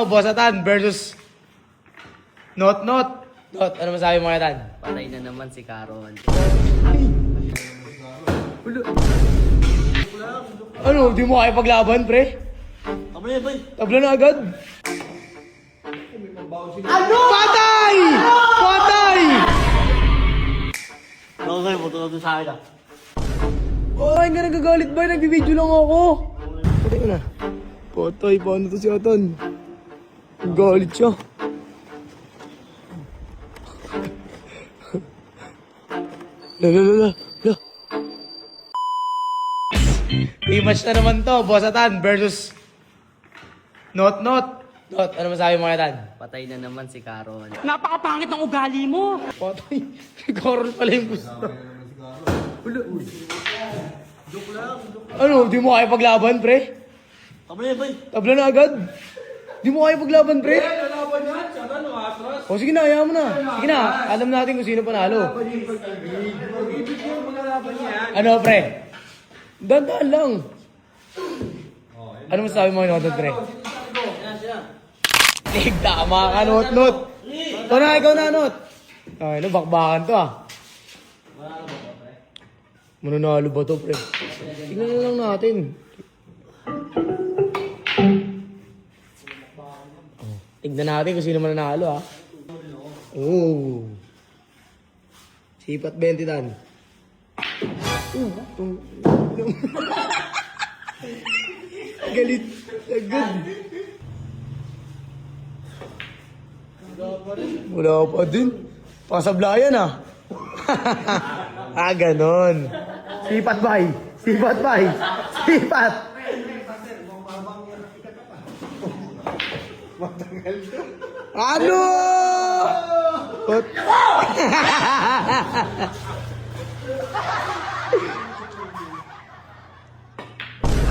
Bossatan versus Not. Not, ano masabi mo kaya Tan? Patay na naman si Caron. Ano, di mo kaya paglaban, pre? Tabla na agad. Ano? Patay! Patay! Okay, puto na sa akin ah. Ay, nga nagagalit ba? Nagbibideo lang ako. Patay ko na. Patay, paano to si Atan? Galit siya. La. Rematch na naman to, Bossatan versus Not. Ano masabi mo kaya Tan? Patay na naman si Caron. Napakapangit ng ugali mo. Patay. Coral pala yung gusto. Ano, di mo kaya paglaban, pre? Tabla na agad. Di mo kaya paglaban, pre? O sige na, ayaw mo na. Sige na, alam natin kung sino panalo. Ano, pre? Dandan lang. Ano masabi mo kay Not, pre? Tama ka, Not. Ikaw na, Not. Ay, no, bakbakan to ah. Mananalo ba to, pre? Tingnan na lang natin. Tignan natin kung sino mananalo ah. Oh. Sipat 20 Tan. Galit. Agad. Wala pa din. Pasablayan ah. Ganon. Sipat bay. Sipat. Ano?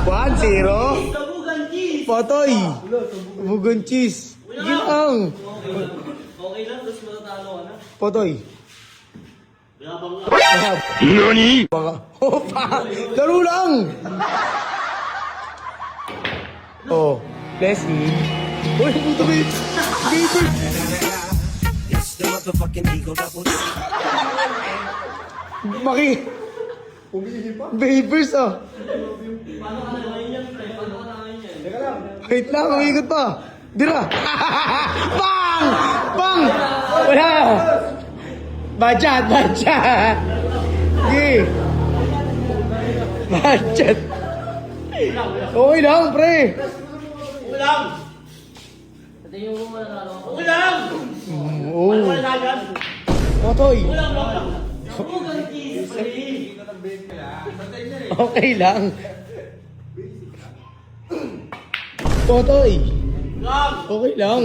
1-0. Patoy. Bugan cheese. Ginang. Okay lang, tapos matatalo ka na. Patoy. NANI?! Opa! Laro lang! Oh, Leslie. Uy, puto ba yun? Maki! Babers ah! Wait lang, umiikot pa! Dira! Bang! Bang! Wala! Bachat! Sige! Bachat! Okay lang, pre! Patayin mo muna na ako. Oo. Otoy! Okay lang. Otoy! Okay lang.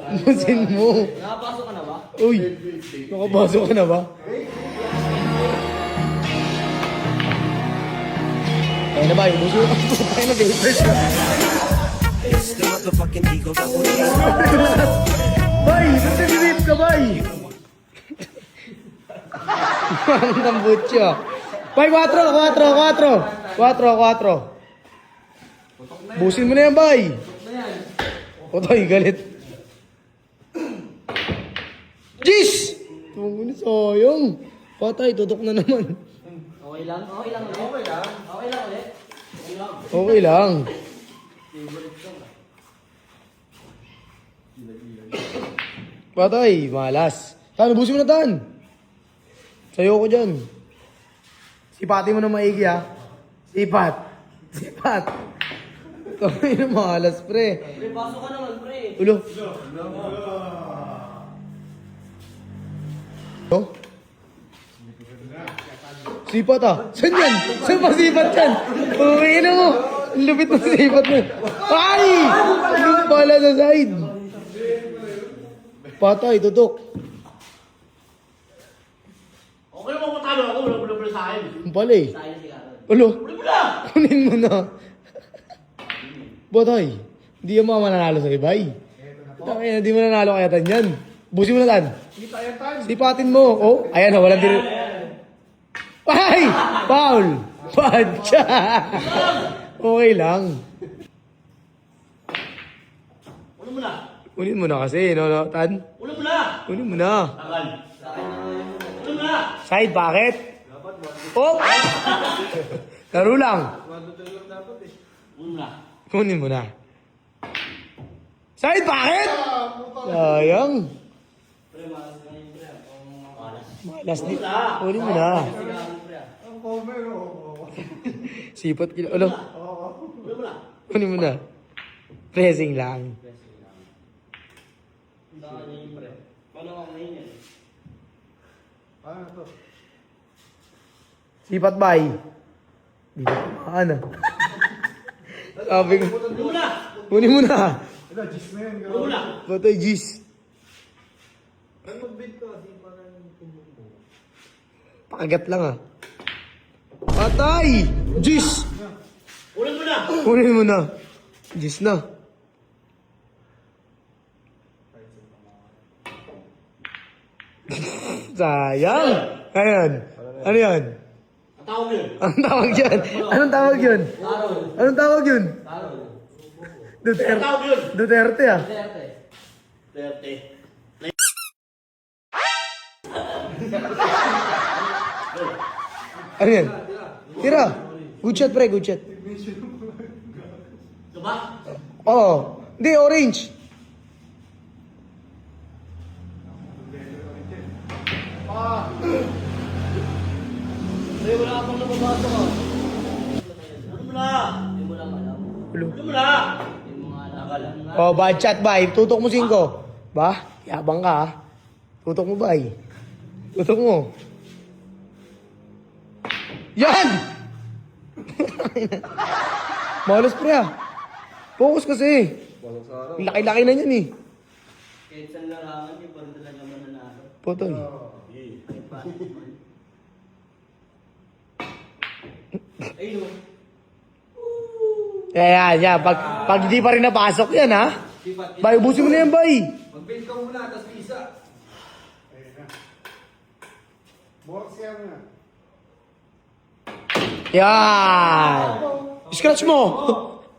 Musin mo. Nakapasok ka na ba? Uy! Nakapasok ka na ba? Ayun na ba? Ubusin mo. Tayo na, papers. Bay! Ba't nag-rip ka, bay? Ang tambutso. Bay, 4. Busin mo na yan, bay. Otoy, galit. Jeez! Tungo ni sayang. Patay, tutok na naman. Okay lang ulit. Okay lang. Patay, malas. Tan, ubusin mo na, Tan. Sayo ko dyan. Sipatin mo na maigi, ha? Sipat. Kamay na malas, pre. Pre, pasok ka naman, pre. Ulo. Oh? Sipat ah. Saan yan? Saan pa sipat yan? Okay na mo. Ang lupit ng sipat mo. Ay! Ang pala sa side. Patay, tutok. Okay naman matalo ako, wala sa akin. Ang pala eh. Tayo si Caron. Ulo. Kunin mo na. Patay. Hindi yung mga mananalo sa ibay. Hindi mo nanalo kaya Tan yan. Busin mo na, Tan. Sipatin mo. Oh, ayan na, walang diri. Ay! Foul! Padya! Okay lang. Ulo mo na. Kunin mo na kasi, no, Tan? Ulo mo na. Kunin mo na. Tagal. Ulo mo na. Side, bakit? Oh! Laro lang. Ulo mo na. Kunin mo na. Side, bakit? Sayang. Pre, malas ka ngayon, pre. Malas. Malas din. Kunin mo na. Sipot kilo. Ulo. Ulo mo na. Kunin mo na. Pressing lang. Saka niya yung pre. Paano ako ngayon yan? Sipat bay. Di ba? Ano? Sabi ko. Ulo mo na. Kunin mo na. Ulo mo na. Patay, Gis. Pakagat lang ah. Patay! Gis! Ulo mo na. Kunin mo na. Gis na. Sayang! Ayan. Ano yan? Ang tawag yun. Anong tawag yan? Anong tawag yun? Karol. Anong tawag yun? Karol. Ang Duterte. tawag yun. Duterte ah. Duterte. Duterte. Ano yan? Tira. Good shot pre, good shot. Ito ba? Oo. Hindi, orange. Pre, wala ka pang nababasa ka. Ulo mo na. Hindi mo lang alam. Ulo. Ulo mo na. Hindi mo nga alam. Oh, bad shot ba? Tutok mo 5. Ba? Yabang ka ah. Tutok mo ba? Tutok mo. Yan! Malas pre ah. Focus kasi. Laki-laki na yan eh. Kahit saan larangan niyo, parang talaga mananalo. Potol. Ayun o. Yan. Pag hindi pa rin napasok yan ha. Bay, ubusin mo na yan, bay. Mag-bait ka muna, tapos pisa. Ayun na. Box yan na. Yan. Scratch mo.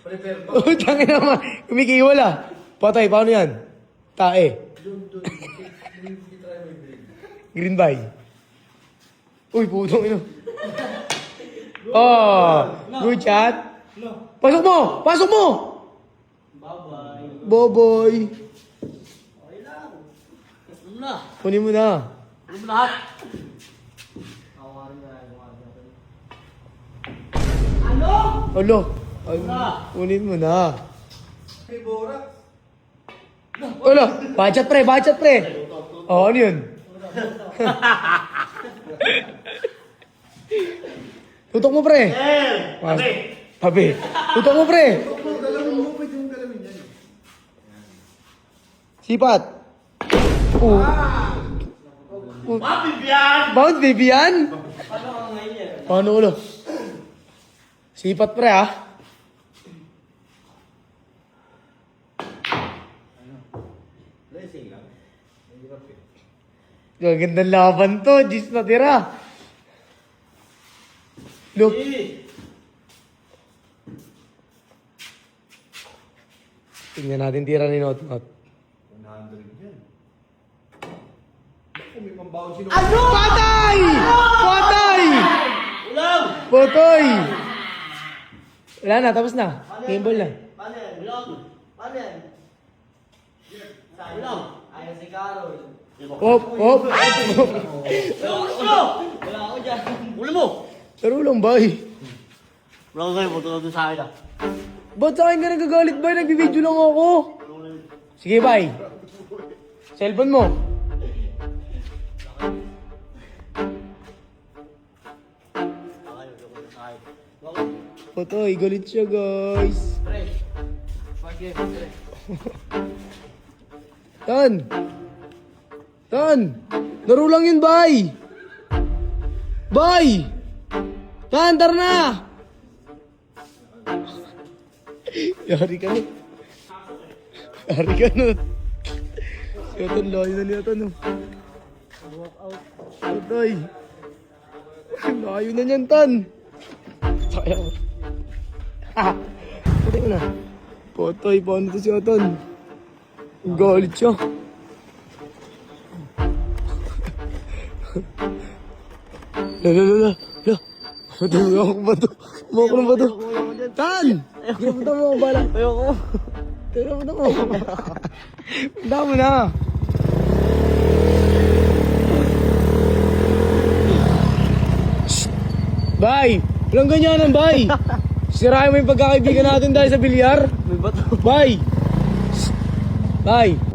Prepare ba? Tangin naman. Kumikiwal ah. Patay, paano yan? Tae. Green bay. Uy, putong ino. Oh, good shot. Pasok mo! Pasok mo! Bye-bye. Boboy. Okay lang. Ulo mo na. Kunin mo na. Ulo mo lahat. Ako nga rin na. Ano? Alo. Ay, kunin mo na. Hey, Bora. Alo. Bachat pre, bachat pre. Oh, ano yun? Tutok mo pre. Tabi. Pabi. Tutok mo pre. Galawin mo, pwede mong galawin yan. Sipat. Oh. Mabibyan! Bound baby yan? Paano ka ngayon yan? Paano ulo? Sipat pre ah. Blessing lang. Gagandang laban to. Gis na tira. Look. Tingnan natin tira ni Not Not. 100 yan. Ako, may pambaon sino. Patay! Patay! Ulam! Potoy! Wala na, tapos na. Game ball na. Paano yan? Ulam! Paano yan? Ulam! Ayaw si Carol. Hop, hop. Ulo! Wala ako dyan. Ulo mo! Pero lang ba eh? Wala ko kayo. Punta ka dun sa akin ah. Ba't sa akin ka nagagalit ba? Nagbibideo lang ako. Sige, bye. Cellphone mo. Potoy, galit siya guys. Pre. Pag-game, pre. Tan! Tan! Laro lang yun, bye! Bye! Tan, tara na! Yari ka na. Yari ka na. Siya Tan, layo na niya Tan. Walk out. Patay. Layo na niyan, Tan. Sayang. Ha! Patay mo na. Potoy, paano to si Oton? Galit siya. Lala. Matulog ako ba to? Mako na ba to? Tan! Ginapunta mo ako bala. Ayoko. Ginapunta mo. Punta mo na. Shh! Bye! Walang ganyanan, bye! Sirahin mo yung pagkakaibigan natin dahil sa bilyar. May bato. Bye! Shh! Bye!